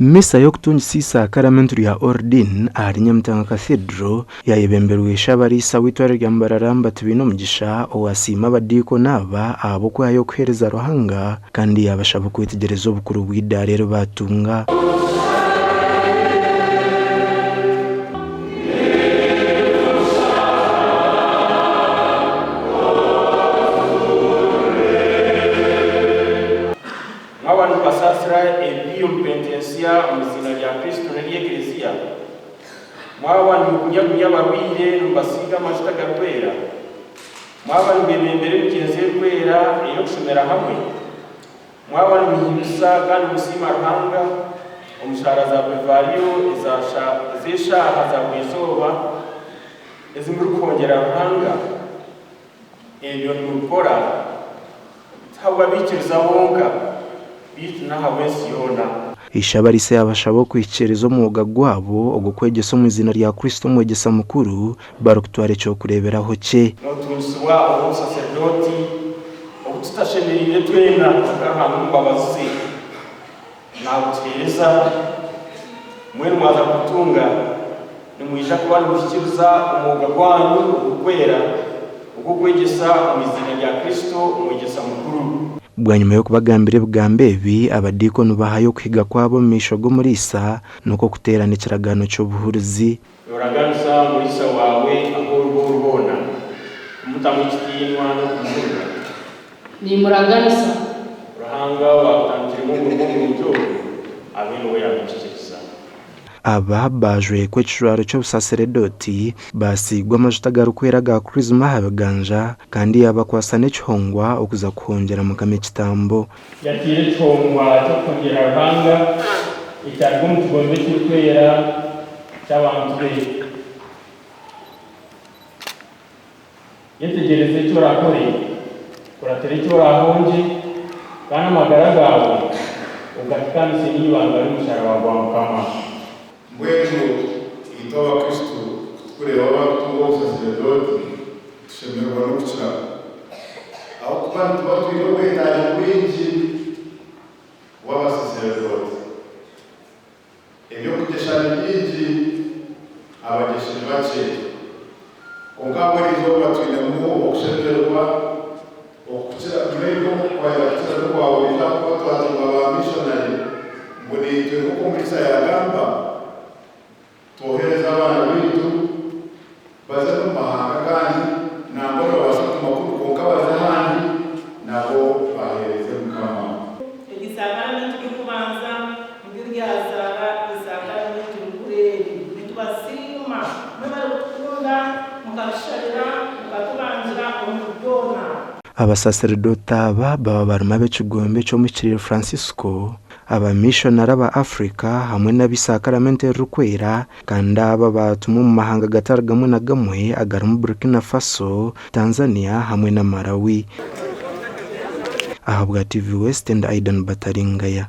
Misa yo kutungisisa Sakramento ya Ordin ahari Nyamutanga Cathedral yayebemberwe shabarisa witwara ryambararamba tubino mugisha owasima abadiko naba abo kwayo kwereza Ruhanga kandi yabashaba kwitegereza obukuru bw'ida rero batunga Mwabanu basasira ebiyo mpentensia muzina rya Kristo n'Eklezia. Mwabanu kunyakunya babire mbasiga amashita garwera. Mwabanu bemembere mugenzi rwera iyo kushomera hamwe. Mwabanu muhimisa kandi musima Ruhanga umushara za Bevario zesha haza kwizoba ezimuru kongera Ruhanga. Ebyo nukora thabwa bikiriza bonka. Ishabarise yabashabo kwicereza umwuga gwabo ogukwegesa mu izina rya Kristo mwegesa mukuru barokutware cyo kureberaho cye notunswa obusaserdoti obutashemeriye twena ahantu mbabazi nabutereza mwe mwaza kutunga nimwisha kubana gushyikiriza umwuga gwanyu ukwera ugukwegesa mu izina rya Kristo mwegesa mukuru. Bwanyuma yo kubagambire bwambebi abadikono bahayo kwiga kwabo mishogo murisa nuko kuterana ikiragano cyo buhuruzi yoraganisa murisa wawe aho rubona mutamukitinwa no kumuga ni muraganisa Ruhanga watangire mu mucyo abino we yabicikisa aba bajwe kwecuraro cyo saseredoti basigwa amajuta garukwera ga Christmas habaganja kandi yabakwasa n'icongwa okuza kongera mu kame kitambo yakire congwa cyo kongera Ruhanga icyarwo mu kigombe cy'ukwera cy'abantu be yetegereze cyo rakore kuratere cyo rahonje kana amagara gawe ugakanise n'ibanga y'umusharaba wa Mukama. Mwenu itoba Kristo kureba abatungo saseredoti shemerwa no kucira aho kuba tuba twiyoboye naje kwinji w'abasaseredoti ebyo kugeshana byinji abagesheje bake ongaburizo batwinemu okushemerwa okucira mwego kwayakira no kwawurira kuba twatunga ba missionary muri twe kumisa yagamba tohereza abana bitu baza mu mahanga kandi nabo babasha kumakuru konka baza handi nabo bahereze Mukama. Igisakramento cy'ukubanza ngiryazara isakramento cy'ukureri bitwasima mubakunda mukasharira mukatubangira umudona. Abasaserdota baba baruma b'ekigombe cyo mu kiriro Francisco abamissionary aba Africa hamwe n'abisakramento rukwera kandi aba batumwe mu mahanga gatargamwe na gamwe agara mu Burkina Faso, Tanzania hamwe na Malawi. Ahabwa TV West and Aidan Bataringaya.